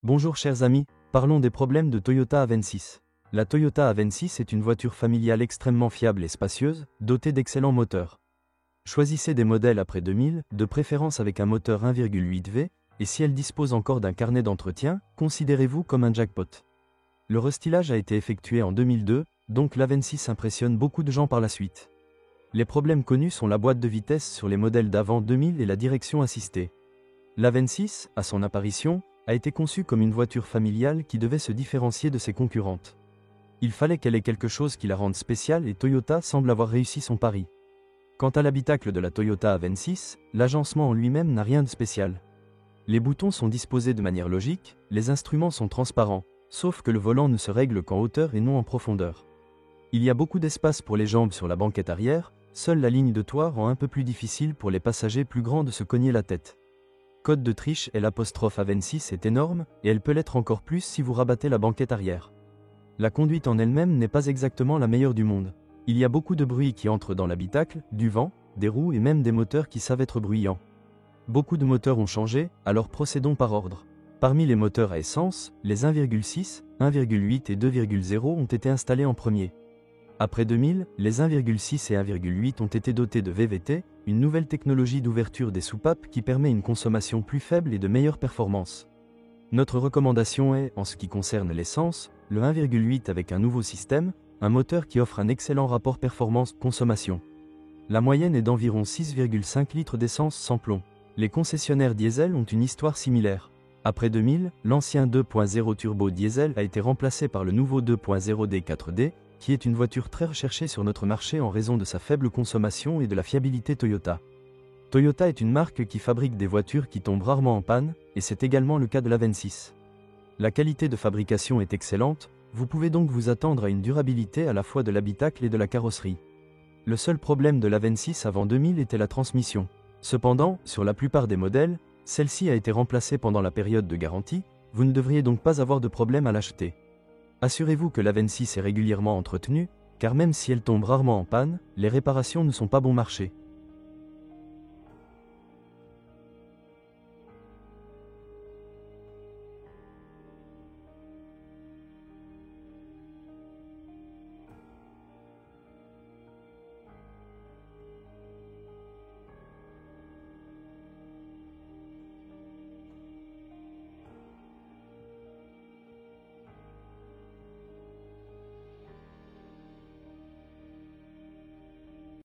Bonjour chers amis, parlons des problèmes de Toyota Avensis. La Toyota Avensis est une voiture familiale extrêmement fiable et spacieuse, dotée d'excellents moteurs. Choisissez des modèles après 2000, de préférence avec un moteur 1,8 V, et si elle dispose encore d'un carnet d'entretien, considérez-vous comme un jackpot. Le restylage a été effectué en 2002, donc l'Avensis impressionne beaucoup de gens par la suite. Les problèmes connus sont la boîte de vitesse sur les modèles d'avant 2000 et la direction assistée. L'Avensis, à son apparition, a été conçue comme une voiture familiale qui devait se différencier de ses concurrentes. Il fallait qu'elle ait quelque chose qui la rende spéciale et Toyota semble avoir réussi son pari. Quant à l'habitacle de la Toyota Avensis, l'agencement en lui-même n'a rien de spécial. Les boutons sont disposés de manière logique, les instruments sont transparents, sauf que le volant ne se règle qu'en hauteur et non en profondeur. Il y a beaucoup d'espace pour les jambes sur la banquette arrière, seule la ligne de toit rend un peu plus difficile pour les passagers plus grands de se cogner la tête. Code de triche et l'apostrophe Avensis est énorme, et elle peut l'être encore plus si vous rabattez la banquette arrière. La conduite en elle-même n'est pas exactement la meilleure du monde. Il y a beaucoup de bruit qui entre dans l'habitacle, du vent, des roues et même des moteurs qui savent être bruyants. Beaucoup de moteurs ont changé, alors procédons par ordre. Parmi les moteurs à essence, les 1,6, 1,8 et 2,0 ont été installés en premier. Après 2000, les 1,6 et 1,8 ont été dotés de VVT, une nouvelle technologie d'ouverture des soupapes qui permet une consommation plus faible et de meilleures performances. Notre recommandation est, en ce qui concerne l'essence, le 1,8 avec un nouveau système, un moteur qui offre un excellent rapport performance-consommation. La moyenne est d'environ 6,5 litres d'essence sans plomb. Les concessionnaires diesel ont une histoire similaire. Après 2000, l'ancien 2.0 turbo diesel a été remplacé par le nouveau 2.0 D4D, qui est une voiture très recherchée sur notre marché en raison de sa faible consommation et de la fiabilité Toyota. Toyota est une marque qui fabrique des voitures qui tombent rarement en panne, et c'est également le cas de l'Avensis. La qualité de fabrication est excellente, vous pouvez donc vous attendre à une durabilité à la fois de l'habitacle et de la carrosserie. Le seul problème de l'Avensis avant 2000 était la transmission. Cependant, sur la plupart des modèles, celle-ci a été remplacée pendant la période de garantie, vous ne devriez donc pas avoir de problème à l'acheter. Assurez-vous que l'Avensis est régulièrement entretenue, car même si elle tombe rarement en panne, les réparations ne sont pas bon marché.